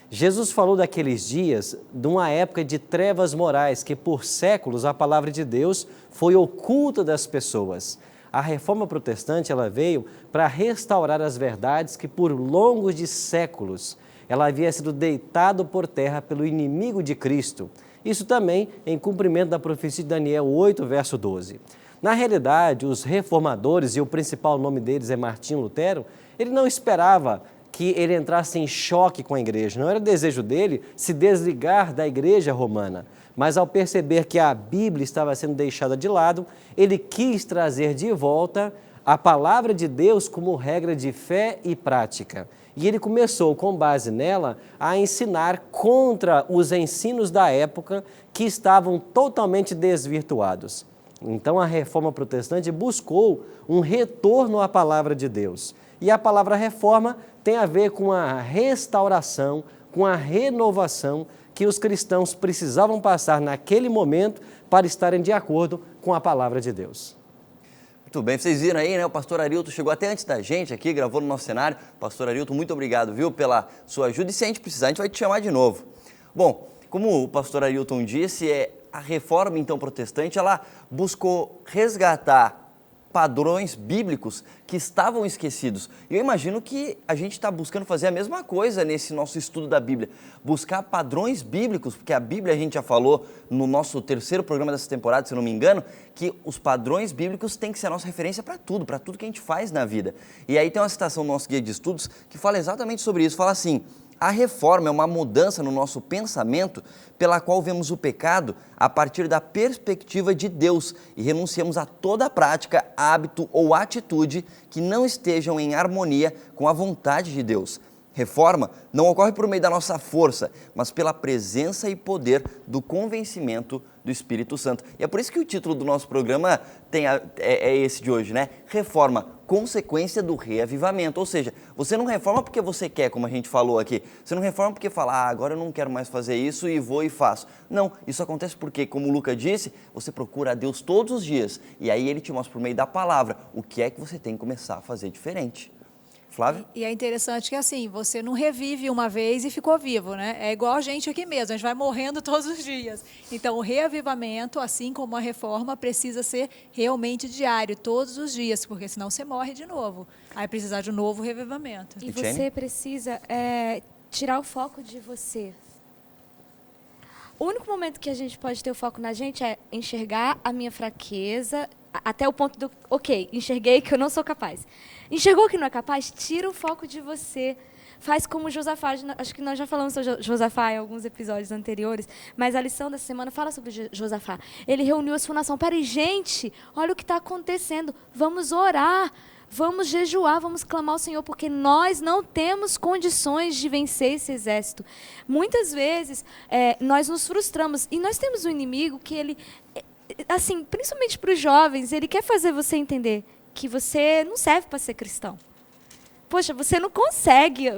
S11: Jesus falou daqueles dias de uma época de trevas morais que por séculos a palavra de Deus foi oculta das pessoas. A Reforma Protestante ela veio para restaurar as verdades que por longos de séculos ela havia sido deitado por terra pelo inimigo de Cristo. Isso também em cumprimento da profecia de Daniel 8, verso 12. Na realidade, os reformadores, e o principal nome deles é Martinho Lutero, ele não esperava que ele entrasse em choque com a igreja. Não era desejo dele se desligar da igreja romana. Mas ao perceber que a Bíblia estava sendo deixada de lado, ele quis trazer de volta a palavra de Deus como regra de fé e prática. E ele começou, com base nela, a ensinar contra os ensinos da época que estavam totalmente desvirtuados. Então a Reforma Protestante buscou um retorno à palavra de Deus. E a palavra reforma tem a ver com a restauração, com a renovação que os cristãos precisavam passar naquele momento para estarem de acordo com a palavra de Deus.
S1: Muito bem, vocês viram aí, né? O pastor Arilton chegou até antes da gente aqui, gravou no nosso cenário. Pastor Arilton, muito obrigado, viu, pela sua ajuda. E se a gente precisar, a gente vai te chamar de novo. Bom, como o pastor Arilton disse, a reforma, então, protestante, ela buscou resgatar padrões bíblicos que estavam esquecidos. E eu imagino que a gente está buscando fazer a mesma coisa nesse nosso estudo da Bíblia. Buscar padrões bíblicos, porque a Bíblia, a gente já falou no nosso terceiro programa dessa temporada, se eu não me engano, que os padrões bíblicos têm que ser a nossa referência para tudo que a gente faz na vida. E aí tem uma citação no nosso guia de estudos que fala exatamente sobre isso. Fala assim: a reforma é uma mudança no nosso pensamento pela qual vemos o pecado a partir da perspectiva de Deus e renunciamos a toda prática, hábito ou atitude que não estejam em harmonia com a vontade de Deus. Reforma não ocorre por meio da nossa força, mas pela presença e poder do convencimento do Espírito Santo. E é por isso que o título do nosso programa é esse de hoje, né? Reforma, consequência do reavivamento. Ou seja, você não reforma porque você quer, como a gente falou aqui. Você não reforma porque fala, agora eu não quero mais fazer isso e vou e faço. Não, isso acontece porque, como o Luca disse, você procura a Deus todos os dias. E aí ele te mostra por meio da palavra o que é que você tem que começar a fazer diferente. Flávia?
S3: E é interessante que assim, você não revive uma vez e ficou vivo, né? É igual a gente aqui mesmo, a gente vai morrendo todos os dias. Então, o reavivamento, assim como a reforma, precisa ser realmente diário, todos os dias, porque senão você morre de novo. Aí precisar de um novo reavivamento.
S4: E você precisa tirar o foco de você. O único momento que a gente pode ter o foco na gente é enxergar a minha fraqueza, até o ponto do, ok, enxerguei que eu não sou capaz. Enxergou que não é capaz? Tira o foco de você. Faz como Josafá, acho que nós já falamos sobre Josafá em alguns episódios anteriores, mas a lição dessa semana fala sobre Josafá. Ele reuniu a sua nação. Peraí, gente, olha o que está acontecendo. Vamos orar, vamos jejuar, vamos clamar ao Senhor, porque nós não temos condições de vencer esse exército. Muitas vezes, nós nos frustramos, e nós temos um inimigo que ele, assim, principalmente para os jovens, ele quer fazer você entender que você não serve para ser cristão. Poxa, você não consegue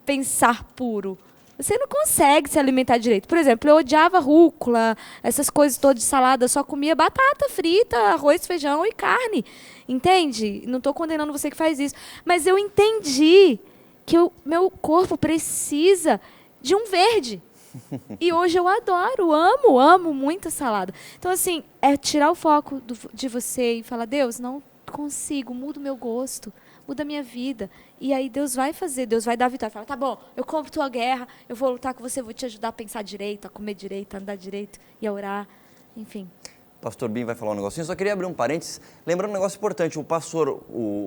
S4: pensar puro. Você não consegue se alimentar direito. Por exemplo, eu odiava rúcula, essas coisas todas de salada, eu só comia batata frita, arroz, feijão e carne. Entende? Não estou condenando você que faz isso. Mas eu entendi que o meu corpo precisa de um verde. E hoje eu adoro, amo muita salada. Então, assim, é tirar o foco de você e falar, Deus, não consigo, muda o meu gosto, muda a minha vida. E aí Deus vai fazer, Deus vai dar a vitória. Fala, tá bom, eu compro tua guerra, eu vou lutar com você, vou te ajudar a pensar direito, a comer direito, a andar direito e a orar, enfim.
S1: Pastor Bim vai falar um negocinho, só queria abrir um parênteses, lembrando um negócio importante, o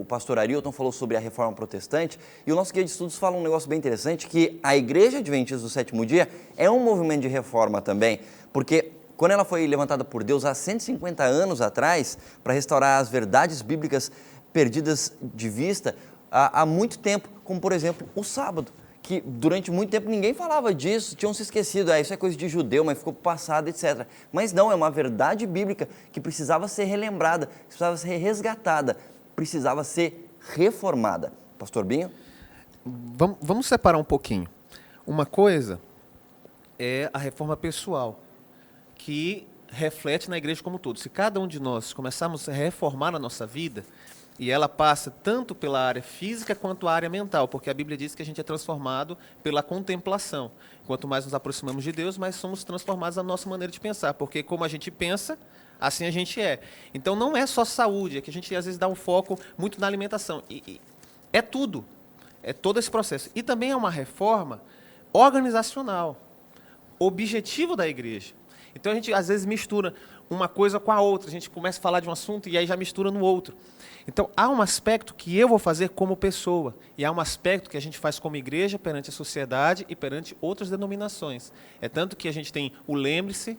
S1: pastor Arilton falou sobre a reforma protestante, e o nosso guia de estudos fala um negócio bem interessante, que a Igreja Adventista do Sétimo Dia é um movimento de reforma também, porque quando ela foi levantada por Deus há 150 anos atrás, para restaurar as verdades bíblicas perdidas de vista há muito tempo, como por exemplo o sábado, que durante muito tempo ninguém falava disso, tinham se esquecido, isso é coisa de judeu, mas ficou passado, etc. Mas não, é uma verdade bíblica que precisava ser relembrada, precisava ser resgatada, precisava ser reformada. Pastor Binho?
S6: Vamos separar um pouquinho. Uma coisa é a reforma pessoal, que reflete na igreja como um todo. Se cada um de nós começarmos a reformar a nossa vida, e ela passa tanto pela área física quanto a área mental, porque a Bíblia diz que a gente é transformado pela contemplação. Quanto mais nos aproximamos de Deus, mais somos transformados na nossa maneira de pensar, porque como a gente pensa, assim a gente é. Então não é só saúde, é que a gente às vezes dá um foco muito na alimentação. E é tudo, é todo esse processo. E também é uma reforma organizacional, objetivo da igreja. Então a gente às vezes mistura uma coisa com a outra, a gente começa a falar de um assunto e aí já mistura no outro. Então há um aspecto que eu vou fazer como pessoa e há um aspecto que a gente faz como igreja perante a sociedade e perante outras denominações. É tanto que a gente tem o lembre-se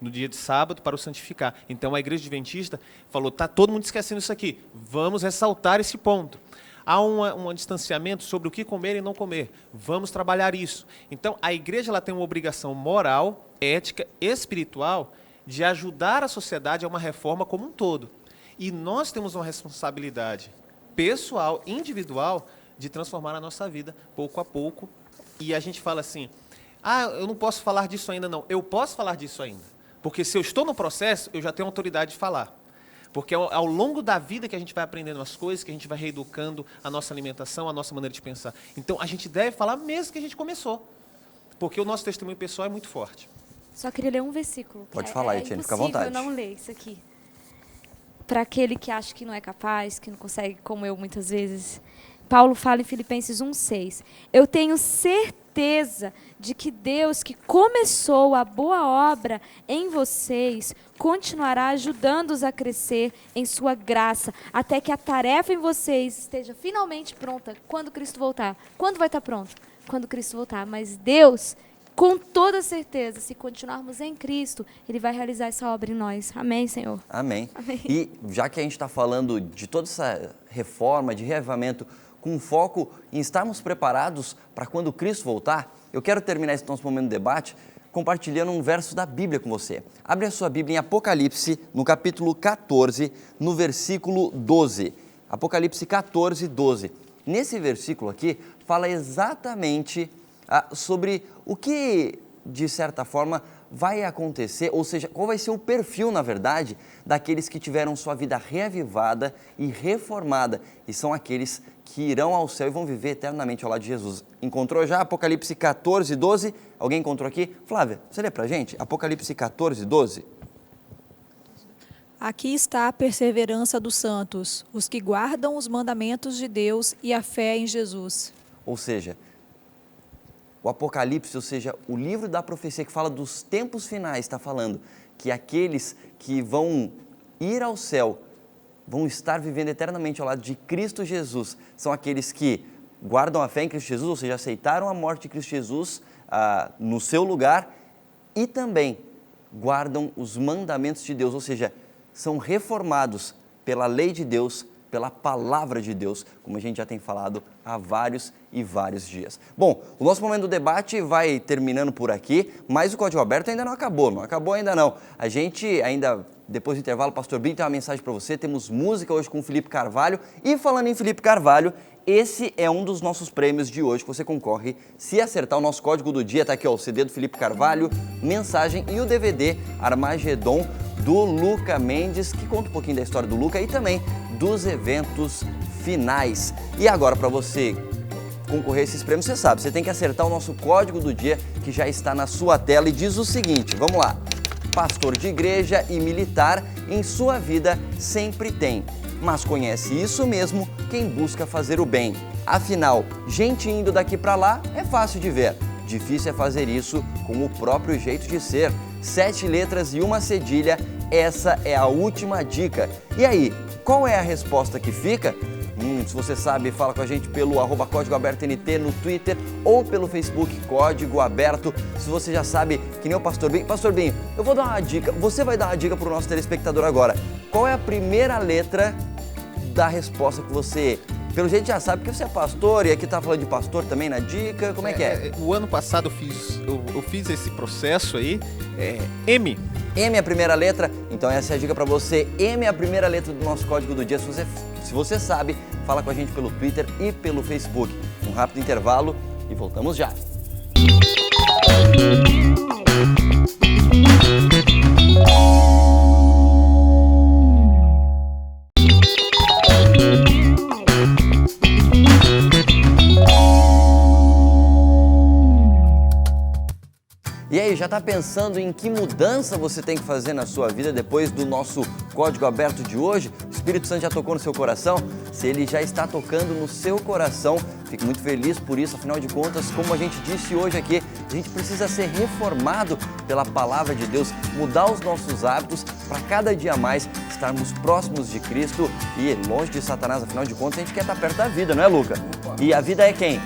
S6: no dia de sábado para o santificar. Então a igreja adventista falou, está todo mundo esquecendo isso aqui, vamos ressaltar esse ponto. Há um distanciamento sobre o que comer e não comer. Vamos trabalhar isso. Então, a igreja ela tem uma obrigação moral, ética, espiritual, de ajudar a sociedade a uma reforma como um todo. E nós temos uma responsabilidade pessoal, individual, de transformar a nossa vida pouco a pouco. E a gente fala assim, eu não posso falar disso ainda não. Eu posso falar disso ainda. Porque se eu estou no processo, eu já tenho autoridade de falar. Porque ao longo da vida que a gente vai aprendendo as coisas, que a gente vai reeducando a nossa alimentação, a nossa maneira de pensar. Então, a gente deve falar mesmo que a gente começou. Porque o nosso testemunho pessoal é muito forte.
S4: Só queria ler um versículo.
S1: Pode falar, Etienne, fica à vontade.
S4: É impossível não ler isso aqui. Para aquele que acha que não é capaz, que não consegue, como eu muitas vezes. Paulo fala em Filipenses 1,6. Eu tenho certeza de que Deus, que começou a boa obra em vocês, continuará ajudando-os a crescer em sua graça, até que a tarefa em vocês esteja finalmente pronta quando Cristo voltar. Quando vai estar pronto? Quando Cristo voltar. Mas Deus, com toda certeza, se continuarmos em Cristo, Ele vai realizar essa obra em nós. Amém, Senhor?
S1: Amém.
S4: Amém.
S1: E já que a gente está falando de toda essa reforma, de reavivamento, com foco em estarmos preparados para quando Cristo voltar, eu quero terminar esse nosso momento de debate compartilhando um verso da Bíblia com você. Abre a sua Bíblia em Apocalipse, no capítulo 14, no versículo 12. Apocalipse 14, 12. Nesse versículo aqui, fala exatamente sobre o que, de certa forma, vai acontecer, ou seja, qual vai ser o perfil, na verdade, daqueles que tiveram sua vida reavivada e reformada, e são aqueles que irão ao céu e vão viver eternamente ao lado de Jesus. Encontrou já Apocalipse 14, 12? Alguém encontrou aqui? Flávia, você lê pra gente? Apocalipse 14, 12.
S3: Aqui está a perseverança dos santos, os que guardam os mandamentos de Deus e a fé em Jesus.
S1: Ou seja, o Apocalipse, ou seja, o livro da profecia que fala dos tempos finais, está falando que aqueles que vão ir ao céu, vão estar vivendo eternamente ao lado de Cristo Jesus, são aqueles que guardam a fé em Cristo Jesus, ou seja, aceitaram a morte de Cristo Jesus no seu lugar e também guardam os mandamentos de Deus, ou seja, são reformados pela lei de Deus, pela palavra de Deus, como a gente já tem falado há vários e vários dias. Bom, o nosso momento do debate vai terminando por aqui, mas o Código Aberto ainda não acabou ainda não. A gente ainda, depois do intervalo, o Pastor Binho tem uma mensagem para você, temos música hoje com o Felipe Carvalho, e falando em Felipe Carvalho, esse é um dos nossos prêmios de hoje que você concorre se acertar o nosso código do dia, tá aqui ó, o CD do Felipe Carvalho, mensagem e o DVD Armagedon do Luca Mendes, que conta um pouquinho da história do Luca e também dos eventos finais. E agora, para você concorrer a esses prêmios, você sabe, você tem que acertar o nosso código do dia que já está na sua tela e diz o seguinte, vamos lá. Pastor de igreja e militar em sua vida sempre tem, mas conhece isso mesmo quem busca fazer o bem. Afinal, gente indo daqui para lá é fácil de ver, difícil é fazer isso com o próprio jeito de ser. 7 letras e uma cedilha, essa é a última dica. E aí, qual é a resposta que fica? Se você sabe, fala com a gente pelo @CódigoAbertoNT no Twitter ou pelo Facebook Código Aberto. Se você já sabe, que nem o Pastor Binho. Pastor Binho, eu vou dar uma dica, você vai dar uma dica para o nosso telespectador agora. Qual é a primeira letra da resposta que você... Pelo jeito já sabe que você é pastor e aqui tá falando de pastor também na dica, como é que é?
S6: O ano passado eu fiz esse processo aí, M.
S1: M é a primeira letra, então essa é a dica para você. M é a primeira letra do nosso código do dia. Se você sabe, fala com a gente pelo Twitter e pelo Facebook. Um rápido intervalo e voltamos já. E aí, já está pensando em que mudança você tem que fazer na sua vida depois do nosso Código Aberto de hoje? O Espírito Santo já tocou no seu coração? Se ele já está tocando no seu coração, fico muito feliz por isso. Afinal de contas, como a gente disse hoje aqui, a gente precisa ser reformado pela Palavra de Deus, mudar os nossos hábitos para cada dia mais estarmos próximos de Cristo e longe de Satanás. Afinal de contas, a gente quer estar perto da vida, não é, Luca? E a vida é quem?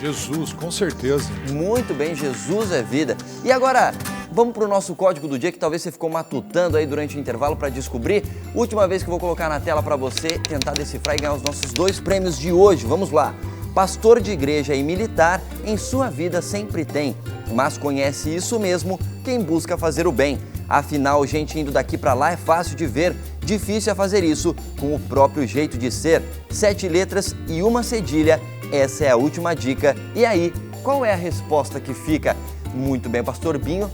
S10: Jesus, com certeza.
S1: Muito bem, Jesus é vida. E agora, vamos para o nosso código do dia, que talvez você ficou matutando aí durante o intervalo para descobrir. Última vez que eu vou colocar na tela para você tentar decifrar e ganhar os nossos 2 prêmios de hoje. Vamos lá. Pastor de igreja e militar em sua vida sempre tem, mas conhece isso mesmo quem busca fazer o bem. Afinal, gente indo daqui para lá é fácil de ver, difícil é fazer isso com o próprio jeito de ser. 7 letras e uma cedilha. Essa é a última dica. E aí, qual é a resposta que fica? Muito bem, Pastor Binho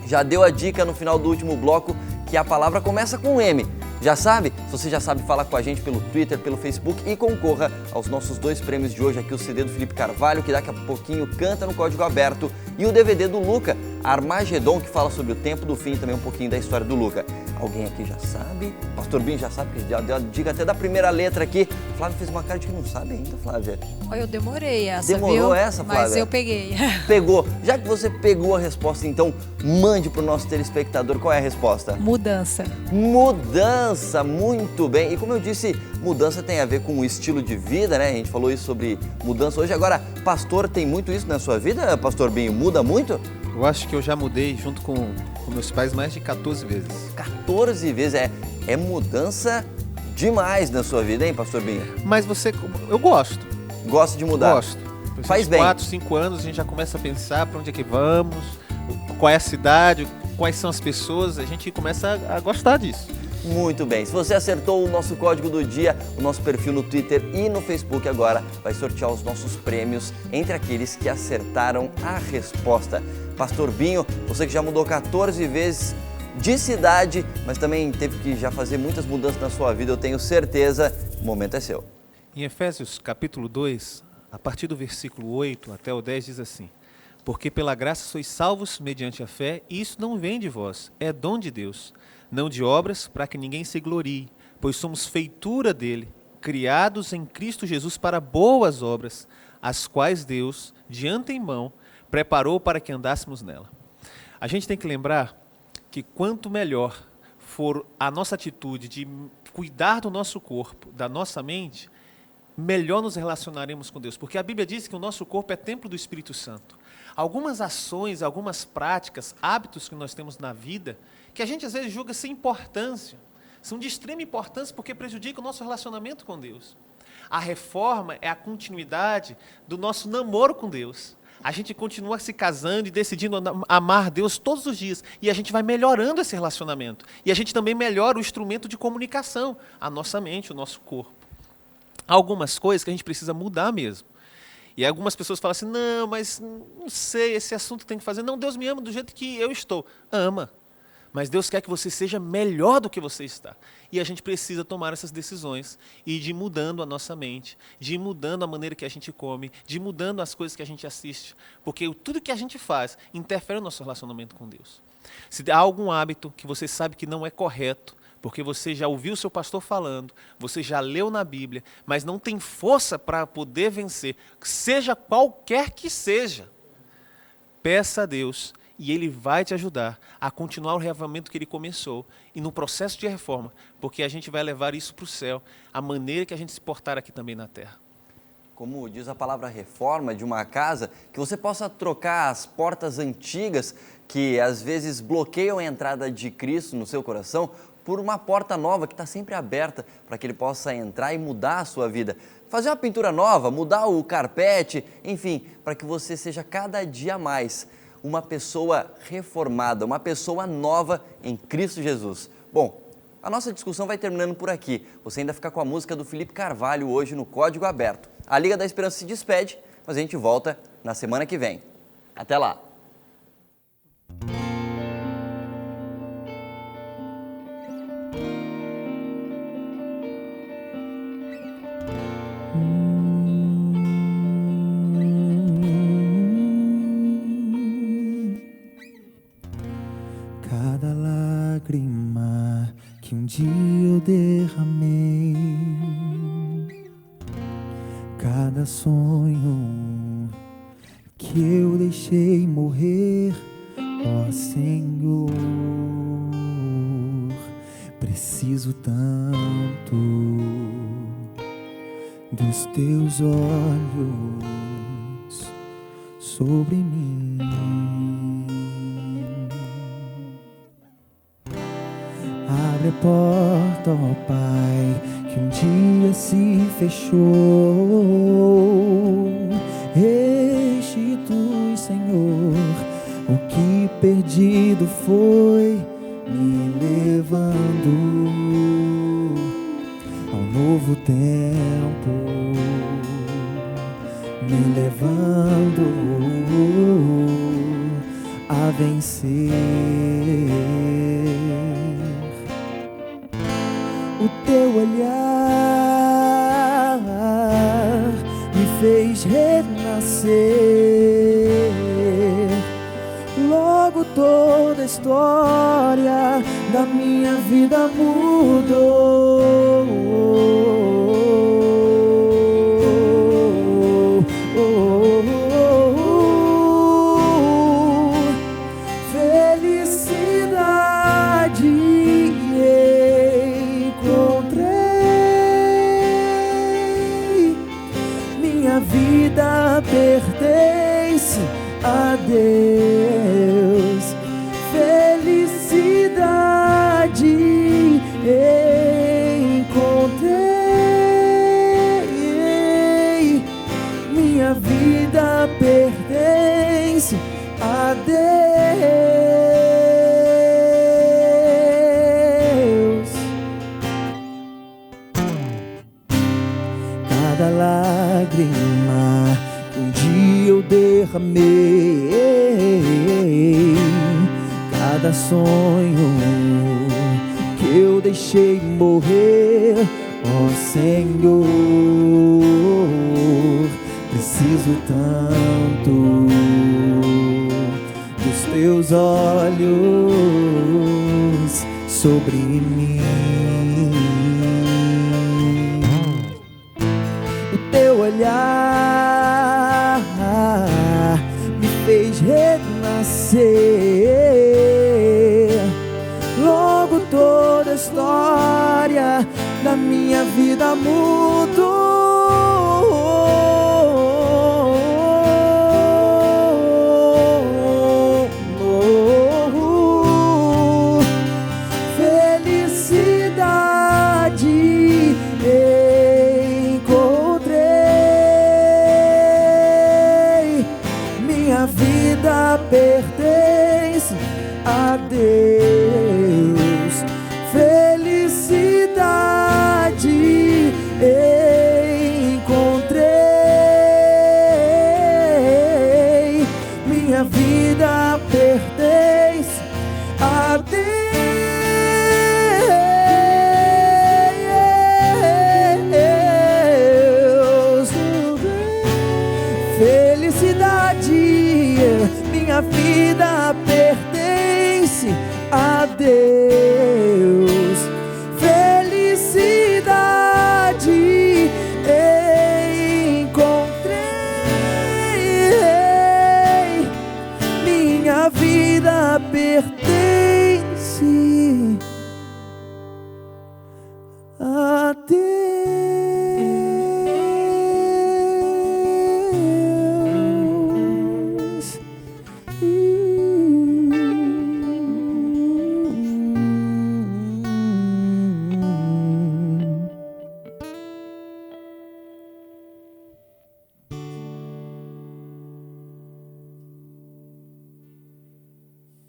S1: já deu a dica no final do último bloco que a palavra começa com M. Já sabe? Se você já sabe, fala com a gente pelo Twitter, pelo Facebook e concorra aos nossos 2 prêmios de hoje aqui, o CD do Felipe Carvalho, que daqui a pouquinho canta no Código Aberto, e o DVD do Luca, Armagedon, que fala sobre o tempo do fim e também um pouquinho da história do Luca. Alguém aqui já sabe? Pastor Binho já sabe, que já deu a dica até da primeira letra aqui. Flávia fez uma cara de que não sabe ainda, Flávia.
S3: Eu demorei essa,
S1: Demorou
S3: viu?
S1: essa, Flávia?
S3: Mas eu peguei.
S1: Pegou. Já que você pegou a resposta, então mande para o nosso telespectador qual é a resposta.
S3: Mudança.
S1: Mudança, muito bem. E como eu disse, mudança tem a ver com o estilo de vida, né? A gente falou isso sobre mudança hoje. Agora, pastor, tem muito isso na sua vida, Pastor Binho? Muda muito?
S6: Eu acho que eu já mudei junto com meus pais mais de 14 vezes.
S1: 14 vezes, é mudança demais na sua vida, hein, Pastor Binho?
S6: Mas eu gosto.
S1: Gosta de mudar?
S6: Gosto.
S1: Faz bem.
S6: 4, 5 anos a gente já começa a pensar para onde é que vamos, qual é a cidade, quais são as pessoas, a gente começa a gostar disso.
S1: Muito bem, se você acertou o nosso código do dia, o nosso perfil no Twitter e no Facebook agora vai sortear os nossos prêmios entre aqueles que acertaram a resposta. Pastor Binho, você que já mudou 14 vezes de cidade, mas também teve que já fazer muitas mudanças na sua vida, eu tenho certeza, o momento é seu.
S6: Em Efésios capítulo 2, a partir do versículo 8 até o 10 diz assim: porque pela graça sois salvos mediante a fé, e isso não vem de vós, é dom de Deus, não de obras, para que ninguém se glorie, pois somos feitura dele, criados em Cristo Jesus para boas obras, as quais Deus, de antemão, preparou para que andássemos nela. A gente tem que lembrar que quanto melhor for a nossa atitude de cuidar do nosso corpo, da nossa mente, melhor nos relacionaremos com Deus, porque a Bíblia diz que o nosso corpo é templo do Espírito Santo. Algumas ações, algumas práticas, hábitos que nós temos na vida, que a gente às vezes julga sem importância, são de extrema importância porque prejudicam o nosso relacionamento com Deus. A reforma é a continuidade do nosso namoro com Deus. A gente continua se casando e decidindo amar Deus todos os dias. E a gente vai melhorando esse relacionamento. E a gente também melhora o instrumento de comunicação, a nossa mente, o nosso corpo. Há algumas coisas que a gente precisa mudar mesmo. E algumas pessoas falam assim, não, mas não sei, esse assunto tem que fazer. Não, Deus me ama do jeito que eu estou. Ama. Mas Deus quer que você seja melhor do que você está. E a gente precisa tomar essas decisões e de ir mudando a nossa mente, de ir mudando a maneira que a gente come, de ir mudando as coisas que a gente assiste. Porque tudo que a gente faz interfere no nosso relacionamento com Deus. Se há algum hábito que você sabe que não é correto, porque você já ouviu o seu pastor falando, você já leu na Bíblia, mas não tem força para poder vencer, seja qualquer que seja, peça a Deus e Ele vai te ajudar a continuar o reavivamento que Ele começou e no processo de reforma, porque a gente vai levar isso para o céu, a maneira que a gente se portar aqui também na terra.
S1: Como diz a palavra reforma de uma casa, que você possa trocar as portas antigas que às vezes bloqueiam a entrada de Cristo no seu coração por uma porta nova que está sempre aberta para que Ele possa entrar e mudar a sua vida. Fazer uma pintura nova, mudar o carpete, enfim, para que você seja cada dia mais uma pessoa reformada, uma pessoa nova em Cristo Jesus. Bom, a nossa discussão vai terminando por aqui. Você ainda fica com a música do Felipe Carvalho hoje no Código Aberto. A Liga da Esperança se despede, mas a gente volta na semana que vem. Até lá!
S12: Cada lágrima que um dia eu derramei, cada sonho que eu deixei morrer, ó Senhor, preciso tanto dos teus olhos sobre mim. Abre a porta, ó Pai, que um dia se fechou. Restitui, Senhor, o que perdido foi, me levando ao novo tempo, me levando a vencer. O teu olhar me fez renascer. Logo toda a história da minha vida mudou. Felicidade encontrei. Minha vida pertence a Deus. Felicidade encontrei. Minha vida pertence a Deus. Cada lágrima que um dia eu derramei, cada sonho que eu deixei morrer, ó Senhor, preciso tanto dos teus olhos sobre mim. O teu olhar me fez renascer. Logo toda a história da minha vida mudou. Felicidade encontrei. Minha vida pertence a Deus. Felicidade encontrei. Minha vida pertence a Deus. Felicidade, minha vida pertence a Deus.